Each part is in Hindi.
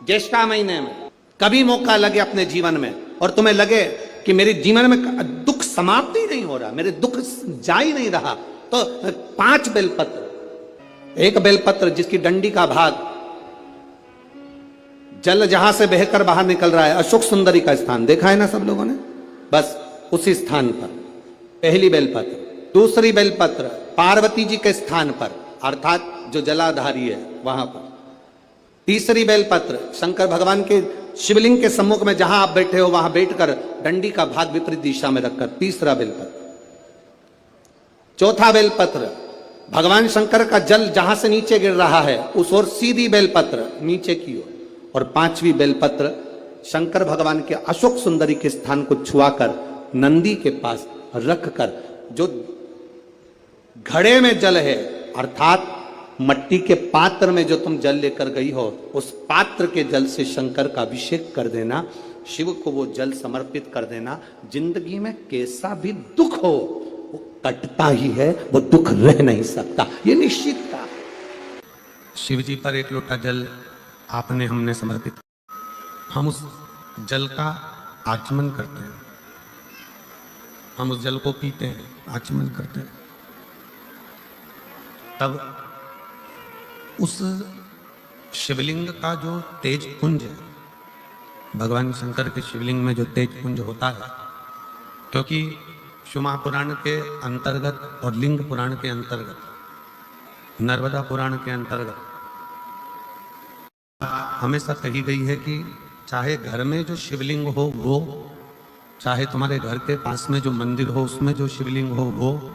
ज्येष्ठा महीने में कभी मौका लगे अपने जीवन में और तुम्हें लगे कि मेरे जीवन में दुख समाप्त ही नहीं हो रहा, मेरे दुख जा ही नहीं रहा, तो 5 बेलपत्र, एक बेलपत्र जिसकी डंडी का भाग जल जहां से बहकर बाहर निकल रहा है, अशोक सुंदरी का स्थान देखा है ना सब लोगों ने, बस उसी स्थान पर पहली बेलपत्र। दूसरी बेलपत्र पार्वती जी के स्थान पर, अर्थात जो जलाधारी है वहां पर। तीसरी बेलपत्र शंकर भगवान के शिवलिंग के सम्मुख में जहां आप बैठे हो वहां बैठकर डंडी का भाग विपरीत दिशा में रखकर, तीसरा बेलपत्र। चौथा बेलपत्र भगवान शंकर का जल जहां से नीचे गिर रहा है उस ओर सीधी बेलपत्र नीचे की ओर। और 5वीं बेलपत्र शंकर भगवान के अशोक सुंदरी के स्थान को छुआकर नंदी के पास रखकर, जो घड़े में जल है अर्थात मट्टी के पात्र में जो तुम जल लेकर गई हो उस पात्र के जल से शंकर का अभिषेक कर देना, शिव को वो जल समर्पित कर देना। जिंदगी में कैसा भी दुख हो वो कटता ही है, वो दुख रह नहीं सकता, ये निश्चित था। शिव जी पर एक लोटा जल आपने हमने समर्पित, हम उस जल का आचमन करते हैं, हम उस जल को पीते हैं, आचमन करते हैं, तब उस शिवलिंग का जो तेज पुंज है, भगवान शंकर के शिवलिंग में जो तेज पुंज होता है, क्योंकि शिव पुराण के अंतर्गत और लिंग पुराण के अंतर्गत, नर्मदा पुराण के अंतर्गत हमेशा कही गई है कि चाहे घर में जो शिवलिंग हो वो, चाहे तुम्हारे घर के पास में जो मंदिर हो उसमें जो शिवलिंग हो वो,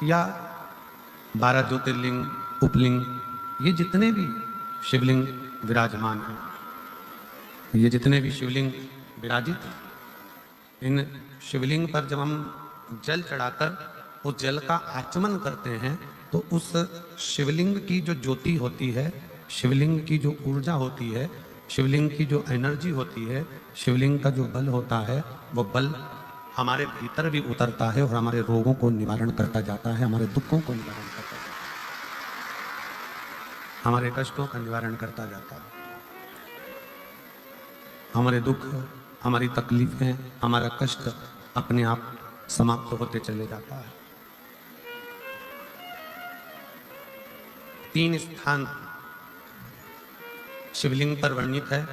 या 12 ज्योतिर्लिंग, उपलिंग, ये जितने भी शिवलिंग विराजमान हैं, ये जितने भी शिवलिंग विराजित हैं, इन शिवलिंग पर जब हम जल चढ़ाकर उस जल का आचमन करते हैं तो उस शिवलिंग की जो ज्योति होती है, शिवलिंग की जो ऊर्जा होती है, शिवलिंग की जो एनर्जी होती है, शिवलिंग का जो बल होता है, वो बल हमारे भीतर भी उतरता है और हमारे रोगों को निवारण करता जाता है, हमारे दुखों को निवारण करता है, हमारे कष्टों का निवारण करता जाता है। हमारे दुख, हमारी तकलीफें, हमारा कष्ट अपने आप समाप्त होते चले जाता है। 3 स्थान शिवलिंग पर वर्णित है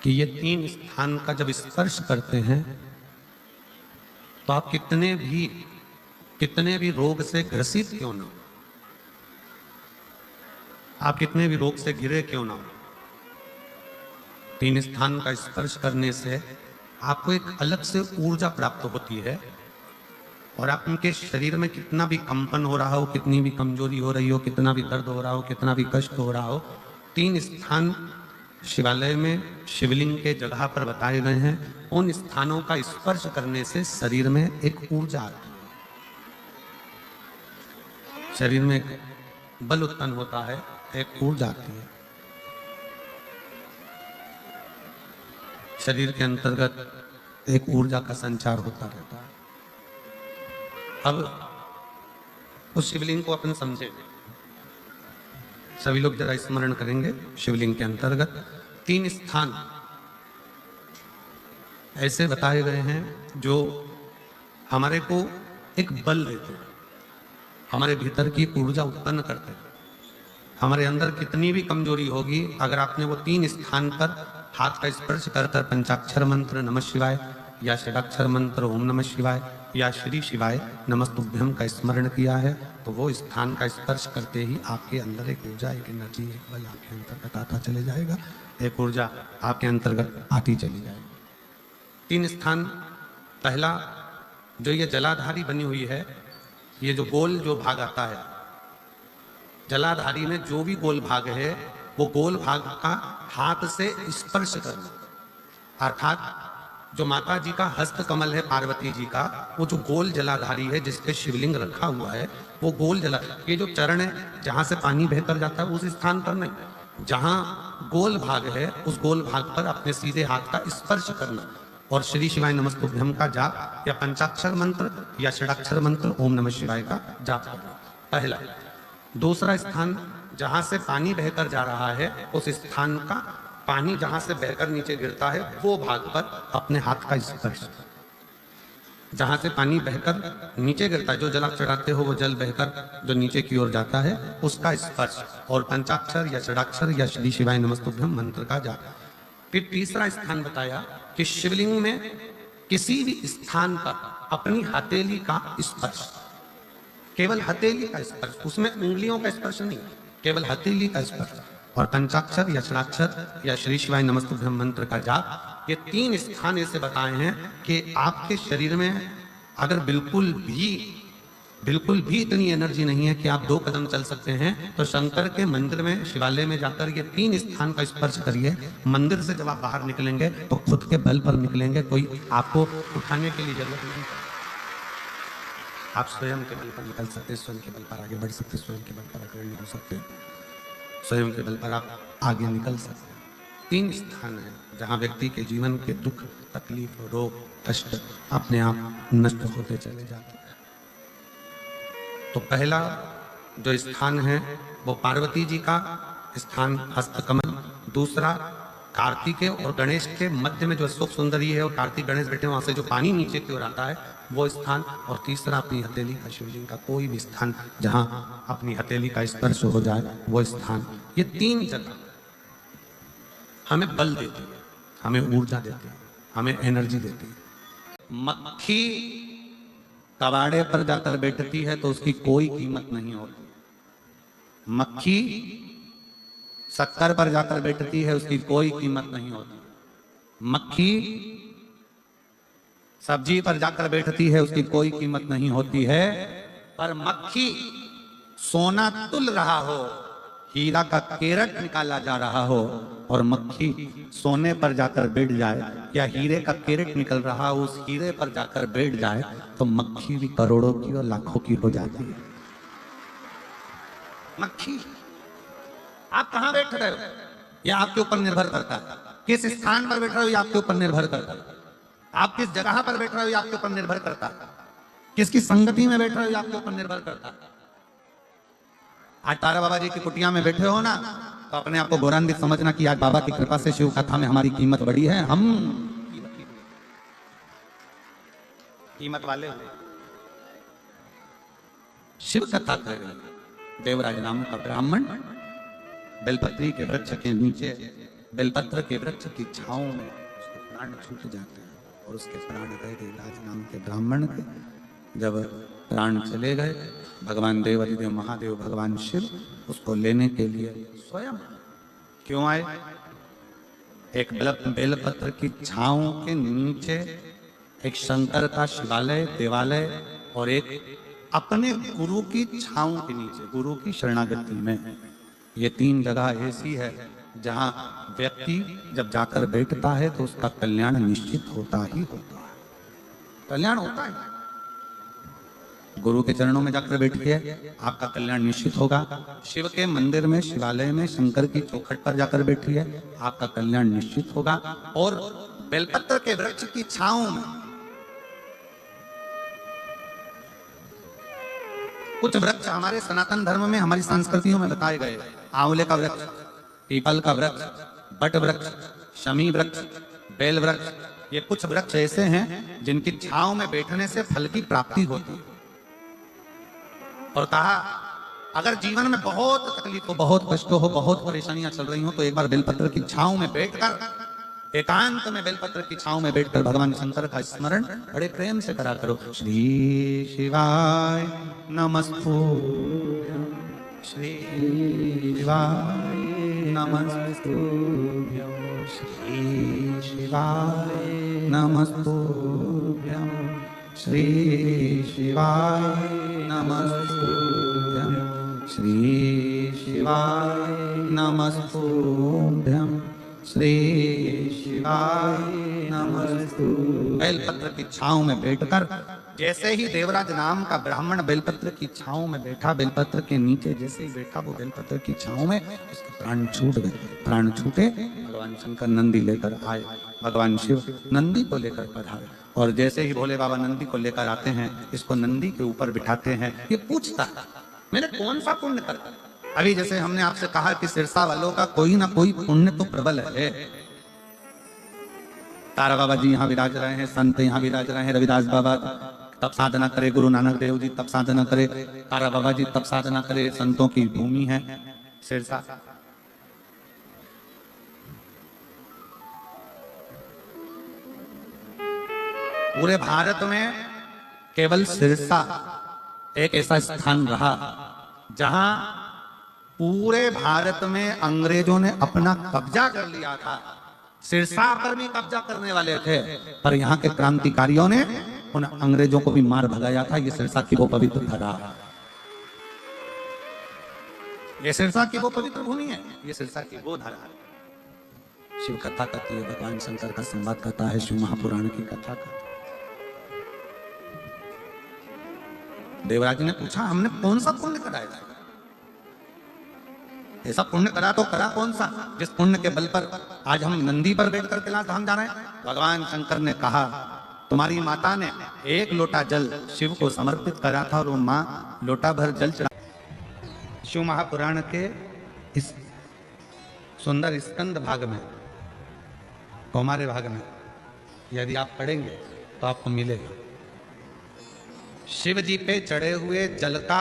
कि ये 3 स्थान का जब स्पर्श करते हैं तो आप कितने भी रोग से ग्रसित क्यों ना हो, आप कितने भी रोग से घिरे क्यों ना हो, 3 स्थान का स्पर्श करने से आपको एक अलग से ऊर्जा प्राप्त होती है और आपके शरीर में कितना भी कंपन हो रहा हो, कितनी भी कमजोरी हो रही हो, कितना भी दर्द हो रहा हो, कितना भी कष्ट हो रहा हो, 3 स्थान शिवालय में शिवलिंग के जगह पर बताए गए हैं। उन स्थानों का स्पर्श करने से शरीर में एक ऊर्जा आती है, शरीर में एक बल उत्पन्न होता है, एक ऊर्जा आती है, शरीर के अंतर्गत एक ऊर्जा का संचार होता रहता है। अब उस शिवलिंग को अपन समझे, सभी लोग जरा स्मरण करेंगे। शिवलिंग के अंतर्गत 3 स्थान ऐसे बताए गए हैं जो हमारे को एक बल देते हैं, हमारे भीतर की ऊर्जा उत्पन्न करते हैं। हमारे अंदर कितनी भी कमजोरी होगी, अगर आपने वो 3 स्थान पर हाथ का स्पर्श कर पंचाक्षर मंत्र नमः शिवाय या षडाक्षर मंत्र ओम नमः शिवाय या श्री शिवाय नमस्तुभ्यम का स्मरण किया है तो वो स्थान का स्पर्श करते ही आपके अंदर एक ऊर्जा, एक एनर्जी, एक बल आपके अंतर्गत आता चले जाएगा, एक ऊर्जा आपके अंतर्गत आती चली जाएगी। 3 स्थान, पहला जो ये जलाधारी बनी हुई है, ये जो गोल जो भाग आता है, जलाधारी में जो भी गोल भाग है वो गोल भाग का हाथ से स्पर्श करना, अर्थात जो माता जी का हस्त कमल है पार्वती जी का, वो जो गोल जलाधारी है जिसपे शिवलिंग रखा हुआ है, वो गोल जला, ये जो चरण है जहां से पानी बहकर जाता है उस स्थान पर नहीं, जहां गोल भाग है उस गोल भाग पर अपने सीधे हाथ का स्पर्श करना और श्री शिवाय नमस्तुभ्यम का जाप या पंचाक्षर मंत्र या षडाक्षर मंत्र ओम नमः शिवाय का जाप करना, पहला। दूसरा स्थान जहां से पानी बहकर जा रहा है उस स्थान का पानी जहां से बहकर नीचे गिरता है वो भाग पर अपने हाथ का स्पर्श। जहां से पानी बहकर नीचे गिरता है, जो जल आप चढ़ाते हो वो जल बहकर जो नीचे की ओर जाता है उसका स्पर्श, और पंचाक्षर या षडाक्षर या श्री शिवाय नमस्तुभ्यम मंत्र का जाप। फिर तीसरा स्थान बताया कि शिवलिंग में किसी भी स्थान पर अपनी हथेली का स्पर्श, केवल हथेली का स्पर्श, उसमें उंगलियों का स्पर्श नहीं, केवल हथेली का स्पर्श, और पंचाक्षर या षडाक्षर या श्री शिवाय नमस्तुभ्यम मंत्र का जाप। ये 3 स्थान ऐसे बताए हैं कि आपके शरीर में अगर बिल्कुल भी इतनी एनर्जी नहीं है कि आप 2 कदम चल सकते हैं, तो शंकर के मंदिर में, शिवालय में जाकर ये 3 स्थान का स्पर्श करिए। मंदिर से जब आप बाहर निकलेंगे तो खुद के बल पर निकलेंगे, कोई आपको उठाने के लिए जरूरत नहीं। आप स्वयं के बल पर निकल सकते, स्वयं के बल पर आगे बढ़ सकते, स्वयं के बल पर अग्रणी हो सकते, स्वयं के बल पर आप आगे निकल सकते। 3 स्थान है जहाँ व्यक्ति के जीवन के दुख, तकलीफ, रोग, कष्ट अपने आप नष्ट होते चले जाते हैं। तो पहला जो स्थान है वो पार्वती जी का स्थान हस्तकमल, दूसरा कार्तिकेय और गणेश के मध्य में जो अशोक सुंदरी है और कार्तिक गणेश बैठे वहां से जो पानी नीचे की ओर आता है वो स्थान, और तीसरा अपनी हथेली का शिवलिंग का कोई भी स्थान जहां अपनी हथेली का स्पर्श हो जाए वो स्थान। ये 3 जगह हमें बल देती है, हमें ऊर्जा देती है, हमें एनर्जी देती है। मक्खी कबाड़े पर जाकर बैठती है तो उसकी कोई कीमत नहीं होती। मक्खी शक्कर पर जाकर बैठती है, उसकी कोई कीमत नहीं होती। मक्खी सब्जी पर जाकर बैठती है, उसकी कोई कीमत नहीं होती है। पर मक्खी सोना तुल रहा हो, हीरा का केरट निकाला जा रहा हो, और मक्खी सोने पर जाकर बैठ जाए या हीरे का केरट निकल रहा हो उस हीरे पर जाकर बैठ जाए तो मक्खी भी करोड़ों की और लाखों की हो जाती है। मक्खी आप कहां बैठ रहे हो यह आपके ऊपर निर्भर करता है, किस स्थान पर बैठ रहे हो यह आपके ऊपर निर्भर करता है, आप किस जगह पर बैठ रहे हो यह आपके ऊपर निर्भर करता है, किसकी संगति में बैठ रहे हो यह आपके ऊपर निर्भर करता है। आज तारा बाबा जी की कुटिया में बैठे हो ना, तो अपने आप को गौरवान्वित समझना कि आज बाबा की कृपा से शिव कथा में हमारी कीमत बढ़ी है, हम कीमत वाले हो। शिव कथा कर रहे हैं। देवराज नाम का ब्राह्मण बेलपत्री के वृक्ष के नीचे, बेलपत्र के वृक्ष की छांव में उसके प्राण छूट जाते हैं, और उसके प्राण गए देवराज नाम के ब्राह्मण के। जब प्राण चले गए, भगवान देव अधिदेव महादेव भगवान शिव उसको लेने के लिए स्वयं क्यों आए? एक बेलपत्र की छांव के नीचे एक शंकर का शिवालय, देवालय, और एक अपने गुरु की छांव के नीचे, गुरु की शरणागति में। ये 3 जगह ऐसी है जहां व्यक्ति जब जाकर बैठता है तो उसका कल्याण निश्चित होता ही होता है, कल्याण होता है। गुरु के चरणों में जाकर बैठिए, आपका कल्याण निश्चित होगा। शिव के मंदिर में, शिवालय में, शंकर की चौखट पर जाकर बैठिए, आपका कल्याण निश्चित होगा। और बेलपत्र के वृक्ष की छांव में कुछ वृक्ष हमारे सनातन धर्म में, हमारी संस्कृतियों में बताए गए। आंवले का वृक्ष, पीपल का वृक्ष, बट वृक्ष, शमी वृक्ष, बेल वृक्ष, ये कुछ वृक्ष ऐसे हैं जिनकी छांव में बैठने से फल की प्राप्ति होती है। और कहा अगर जीवन में बहुत तकलीफ हो, बहुत कष्ट हो, बहुत परेशानियां चल रही हो, तो एक बार बेलपत्र की छांव में बैठकर, एकांत में बेलपत्र की छांव में बैठकर भगवान शंकर का स्मरण बड़े प्रेम से करा करो। श्री शिवाय नमस्तुभ्यं, श्री शिवाय नमस्तुभ्यं, श्री शिवाय नमस्तुभ्यं, श्री शिवाय नमस्तुभ्यं, श्री शिवाय नमस्तुभ्यं, श्री शिवाय नमस्तुभ्यं। बेलपत्र की छांव में बैठकर जैसे ही देवराज नाम का ब्राह्मण बेलपत्र की छांव में बैठा, बेलपत्र के नीचे जैसे ही बैठा वो बेलपत्र की छांव में, उसके प्राण छूट गए। प्राण छूटे, भगवान शंकर नंदी लेकर आए, भगवान शिव नंदी को लेकर पधारे। और जैसे ही भोले बाबा नंदी को लेकर आते हैं, इसको नंदी के ऊपर बिठाते हैं। ये पूछता है मैंने कौन सा पुण्य करा, अभी जैसे हमने आपसे कहा कि सिरसा वालों का कोई ना कोई पुण्य तो प्रबल है। तारा बाबा जी यहाँ विराज रहे हैं, संत यहाँ विराज रहे हैं, रविदास बाबा तब साधना करे, गुरु नानक देव जी तब साधना करे, तारा बाबा जी तब साधना करे, संतों की भूमि है सिरसा। पूरे भारत में केवल सिरसा एक ऐसा स्थान रहा जहां पूरे भारत में अंग्रेजों ने अपना कब्जा कर लिया था। सिरसा पर भी कब्जा करने वाले थे, पर यहाँ के क्रांतिकारियों ने उन अंग्रेजों को भी मार भगाया था। ये सिरसा की वो पवित्र धरा, ये सिरसा की वो पवित्र भूमि है, ये सिरसा की वो धरा। शिव कथा कहती है, भगवान शंकर का संवाद कहता है, शिव महापुराण की कथा का। देवराज ने पूछा, हमने कौन सा पुण्य कराया था? ऐसा पुण्य करा तो करा कौन सा जिस पुण्य के बल पर आज हम नंदी पर बैठकर कैलाश धाम जा रहे हैं? भगवान शंकर ने कहा, तुम्हारी माता ने एक लोटा जल शिव को समर्पित करा था और वो माँ लोटा भर जल चढ़ा। शिव महापुराण के इस सुंदर स्कंद भाग में, कौमार्य भाग में यदि आप पढ़ेंगे तो आपको मिलेगा, शिव जी पे चढ़े हुए जल का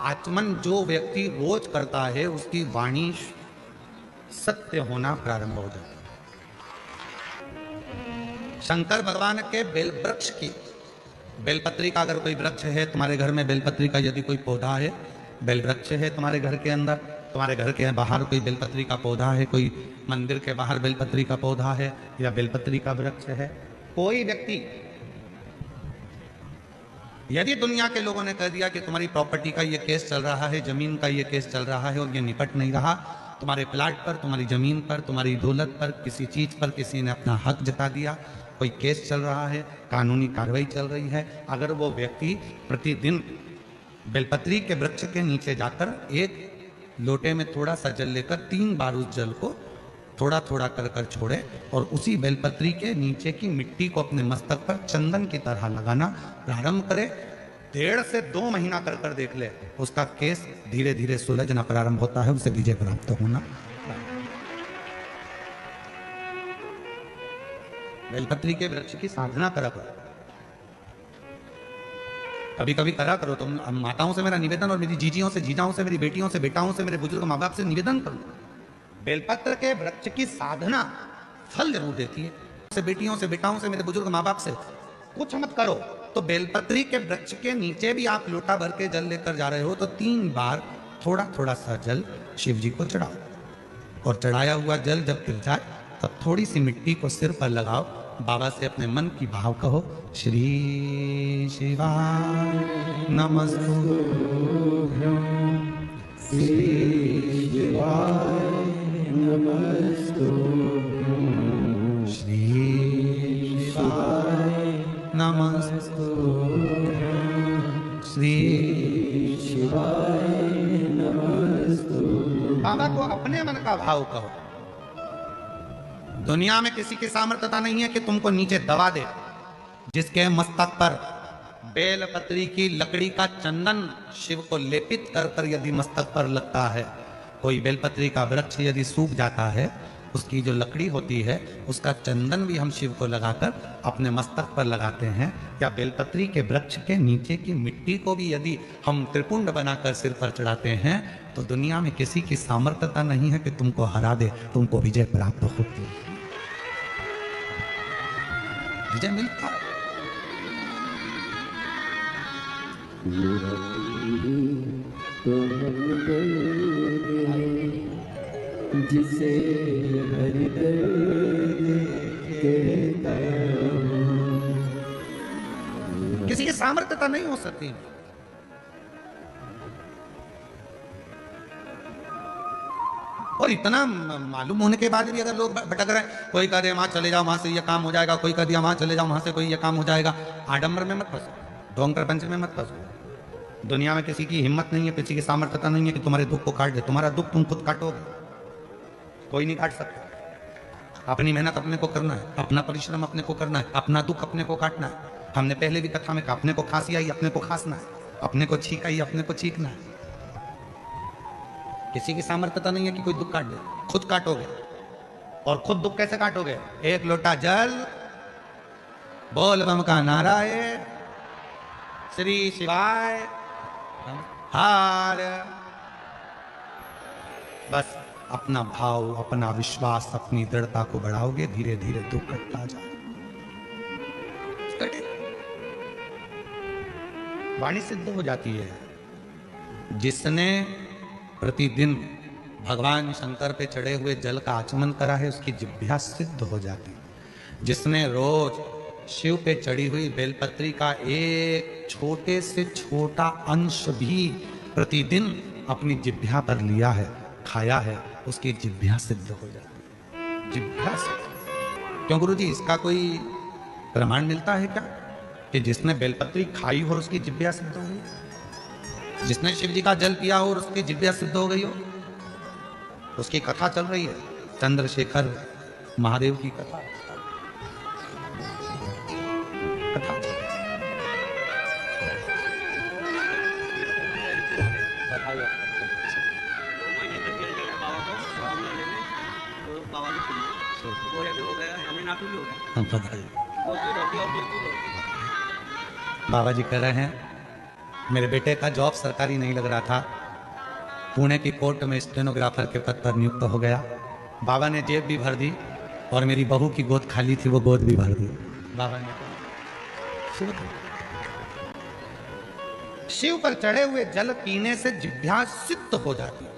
आचमन जो व्यक्ति रोज करता है उसकी वाणी सत्य होना प्रारंभ हो जाता है। शंकर भगवान के बेल वृक्ष की, बेलपत्री का अगर कोई वृक्ष है तुम्हारे घर में, बेलपत्री का यदि कोई पौधा है, बेल वृक्ष है तुम्हारे घर के अंदर, तुम्हारे घर के बाहर कोई बेलपत्री का पौधा है, कोई मंदिर के बाहर बेलपत्री का पौधा है या बेलपत्री का वृक्ष है, कोई व्यक्ति यदि दुनिया के लोगों ने कह दिया कि तुम्हारी प्रॉपर्टी का ये केस चल रहा है, जमीन का ये केस चल रहा है और ये निपट नहीं रहा, तुम्हारे प्लाट पर, तुम्हारी जमीन पर, तुम्हारी दौलत पर, किसी चीज पर किसी ने अपना हक जता दिया, कोई केस चल रहा है, कानूनी कार्रवाई चल रही है, अगर वो व्यक्ति प्रतिदिन बेलपत्री के वृक्ष के नीचे जाकर एक लोटे में थोड़ा सा जल लेकर 3 बार उस जल को थोड़ा थोड़ा कर कर छोड़े और उसी बेलपत्री के नीचे की मिट्टी को अपने मस्तक पर चंदन की तरह लगाना प्रारंभ करे, 1.5 से 2 महीना कर कर देख ले, उसका केस धीरे धीरे सुलझना प्रारंभ होता है, उसे विजय प्राप्त होना। बेलपत्री के वृक्ष की साधना करा करो, कभी कभी करा करो। तुम माताओं से मेरा निवेदन और मेरी जीजियों से, जीजाओं से, मेरी बेटियों से, बेटाओं से, मेरे बुजुर्ग माँ बाप से निवेदन करो, बेलपत्र के वृक्ष की साधना फल जरूर देती है। से बेटियों से, बेटाओं से, मेरे बुजुर्ग माँ बाप से कुछ मत करो तो बेलपत्री के वृक्ष के नीचे भी आप लोटा भर के जल लेकर जा रहे हो तो 3 बार थोड़ा थोड़ा सा जल शिव जी को चढ़ाओ और चढ़ाया हुआ जल जब गिर जाए तब थोड़ी सी मिट्टी को सिर पर लगाओ, बाबा से अपने मन की भाव कहो, श्री शिवाय नमस्तुभ्यं, श्री शिवाय नमस्तुभ्यं, श्री शिवाय नमस्तुभ्यं, श्री शिवाय नमस्तुभ्यं। बाबा को अपने मन का भाव कहो। दुनिया में किसी की सामर्थ्यता नहीं है कि तुमको नीचे दबा दे। जिसके मस्तक पर बेलपत्री की लकड़ी का चंदन शिव को लेपित कर कर यदि मस्तक पर लगता है, कोई बेलपत्री का वृक्ष यदि सूख जाता है, उसकी जो लकड़ी होती है उसका चंदन भी हम शिव को लगाकर अपने मस्तक पर लगाते हैं, या बेलपत्री के वृक्ष के नीचे की मिट्टी को भी यदि हम त्रिपुंड बनाकर सिर पर चढ़ाते हैं तो दुनिया में किसी की सामर्थ्यता नहीं है कि तुमको हरा दे, तुमको विजय प्राप्त होती है, विजय मिलता है। जिसे हरि किसी की सामर्थ्यता नहीं हो सकती। और इतना मालूम होने के बाद भी अगर लोग भटक रहे हैं, कोई कह रहे वहां चले जाओ वहां से ये काम हो जाएगा, कोई कह दिया वहां चले जाओ वहां से कोई ये काम हो जाएगा, आडंबर में मत फंसो, ढोंग प्रपंच में मत फंसो। दुनिया में किसी की हिम्मत नहीं है, किसी की सामर्थ्यता नहीं है कि तुम्हारे दुख को काट दे। तुम्हारा दुख तुम खुद काटोगे, कोई नहीं काट सकता। अपनी मेहनत अपने को करना है, अपना परिश्रम अपने को करना है, अपना दुख अपने को काटना है। हमने पहले भी कथा में कहा, अपने को खांसी आई अपने को खांसना है, अपने को छींक आई अपने को छींकना है। किसी की सामर्थ्यता नहीं है कि कोई दुख काट दे, खुद काटोगे। और खुद दुख कैसे काटोगे? एक लोटा जल, बोल बम का नारा है, श्री शिवाय हार। बस अपना भाव, अपना विश्वास, अपनी दृढ़ता को बढ़ाओगे, धीरे धीरे दुख कटता जाए। वाणी सिद्ध हो जाती है। जिसने प्रतिदिन भगवान शंकर पे चढ़े हुए जल का आचमन करा है, उसकी जिह्वा सिद्ध हो जाती है। जिसने रोज शिव पे चढ़ी हुई बेलपत्री का एक छोटे से छोटा अंश भी प्रतिदिन अपनी जिह्वा पर लिया है, खाया है, उसकी जिह्वा सिद्ध हो जाती है। जिह्वा सिद्ध। क्यों गुरु जी, इसका कोई प्रमाण मिलता है क्या कि जिसने बेलपत्री खाई हो और उसकी जिह्वा सिद्ध हो गई? जिसने शिव जी का जल पिया हो और उसकी जिह्वा सिद्ध हो गई हो? उसकी कथा चल रही है, चंद्रशेखर महादेव की कथा। बाबा जी कह रहे हैं, मेरे बेटे का जॉब सरकारी नहीं लग रहा था, पुणे की कोर्ट में स्टेनोग्राफर के पद पर नियुक्त हो गया। बाबा ने जेब भी भर दी और मेरी बहू की गोद खाली थी, वो गोद भी भर दी। बाबा ने शिव पर चढ़े हुए जल पीने से जिह्वा सिद्ध हो जाती है।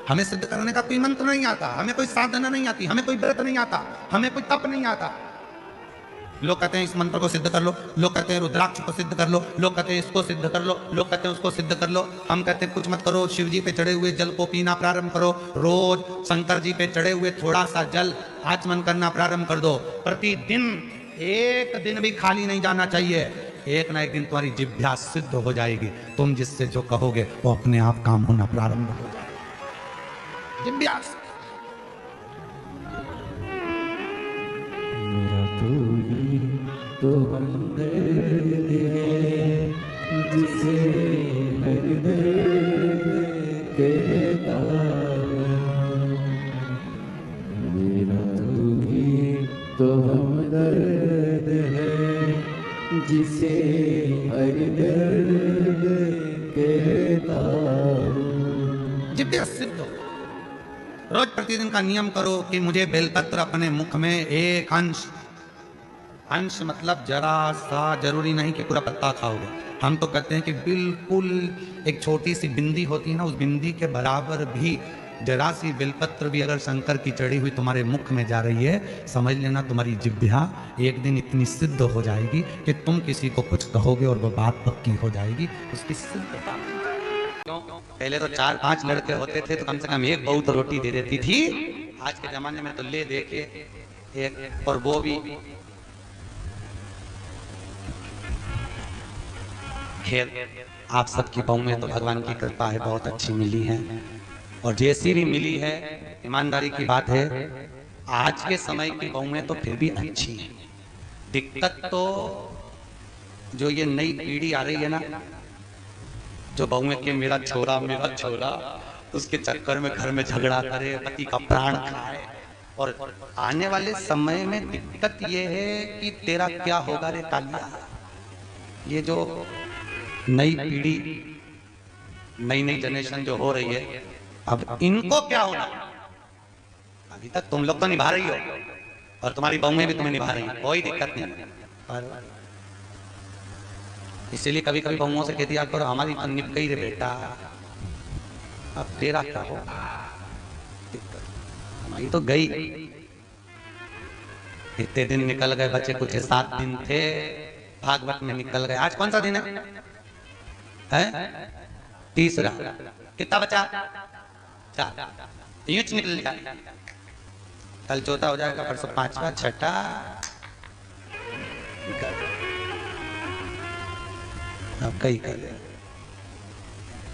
हमें सिद्ध करने का कोई मंत्र नहीं आता, हमें कोई साधना नहीं आती, हमें कोई व्रत नहीं आता, हमें कोई तप नहीं आता। लोग कहते हैं इस मंत्र को सिद्ध कर लो, लोग कहते हैं रुद्राक्ष को सिद्ध कर लो, लोग कहते हैं इसको सिद्ध कर लो, लोग कहते हैं उसको सिद्ध कर लो। हम कहते हैं कुछ मत करो, शिव जी पे चढ़े हुए जल को पीना प्रारंभ करो। रोज शंकर जी पे चढ़े हुए थोड़ा सा जल आचमन करना प्रारंभ कर दो। प्रतिदिन एक दिन भी खाली नहीं जाना चाहिए। एक ना एक दिन तुम्हारी जिह्वा सिद्ध हो जाएगी। तुम जिससे जो कहोगे वो अपने आप काम होना प्रारंभ हो जाएगा। जिह्वा मेरा तू ही तो हमदर्द है, जिसे हर दर्द कहता हूं। मेरा तू ही तो हमदर्द है, जिसे हर दर्द कहता हूं। जिह्वा सिद्ध हो। रोज प्रतिदिन का नियम करो कि मुझे बेलपत्र अपने मुख में एक अंश मतलब जरा सा, जरूरी नहीं कि पूरा पत्ता खाओगे। हम तो कहते हैं कि बिल्कुल एक छोटी सी बिंदी होती है ना, उस बिंदी के बराबर भी जरा सी बेलपत्र भी अगर शंकर की चढ़ी हुई तुम्हारे मुख में जा रही है, समझ लेना तुम्हारी जिह्वा एक दिन इतनी सिद्ध हो जाएगी कि तुम किसी को कुछ कहोगे और वो बात पक्की हो जाएगी। उसकी सिद्धता। पहले तो 4-5 लड़के होते थे तो कम से कम एक बहू तो रोटी दे देती थी। आज के जमाने में तो ले दे के एक, और वो भी खैर आप सबकी बहू में तो भगवान की कृपा है, बहुत अच्छी मिली है। और जैसी भी मिली है, ईमानदारी की बात है, आज के समय की बहू में तो फिर भी अच्छी है। दिक्कत तो जो ये नई पीढ़ी आ रही है ना, जो बहू के मेरा छोरा उसके चक्कर में घर में झगड़ा करे, पति का प्राण खाए। और आने वाले समय में दिक्कत ये है कि तेरा क्या होगा रे कालिया। ये जो नई पीढ़ी, नई जनरेशन जो हो रही है, अब इनको क्या होना। अभी तक तुम लोग तो निभा रही हो और तुम्हारी बहू भी तुम्हें निभा रही है, कोई दिक्कत नहीं। पर इसीलिए कभी कभी बहुओं से कहती करो हमारी तो निप गई रे बेटा, अब तेरा क्या हो। हमारी तो गई। इतने दिन निकल गए, बच्चे कुछ 7 दिन थे, भागवत में निकल गए। आज कौन सा दिन है? तीसरा। कितना बचा? 4। यूं निकल जाए, कल चौथा हो जाएगा, परसों 5वां, 6ठा। अब कई कर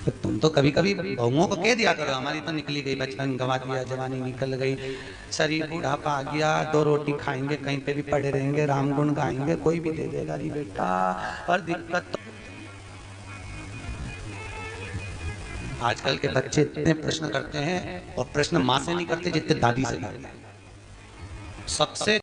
तो तुम तो कभी कभी बहुओं को कह दिया करो हमारी तो निकली गई, बचपन गंवा दिया, जवानी निकल गई, शरीर बुढ़ापा आ गया, 2 रोटी खाएंगे, कहीं पे भी पड़े रहेंगे, राम गुण गाएंगे, कोई भी दे देगा री बेटा। पर दिक्कत तो आजकल के बच्चे इतने प्रश्न करते हैं और प्रश्न माँ से नहीं करते जितने दादी से करते हैं। सबसे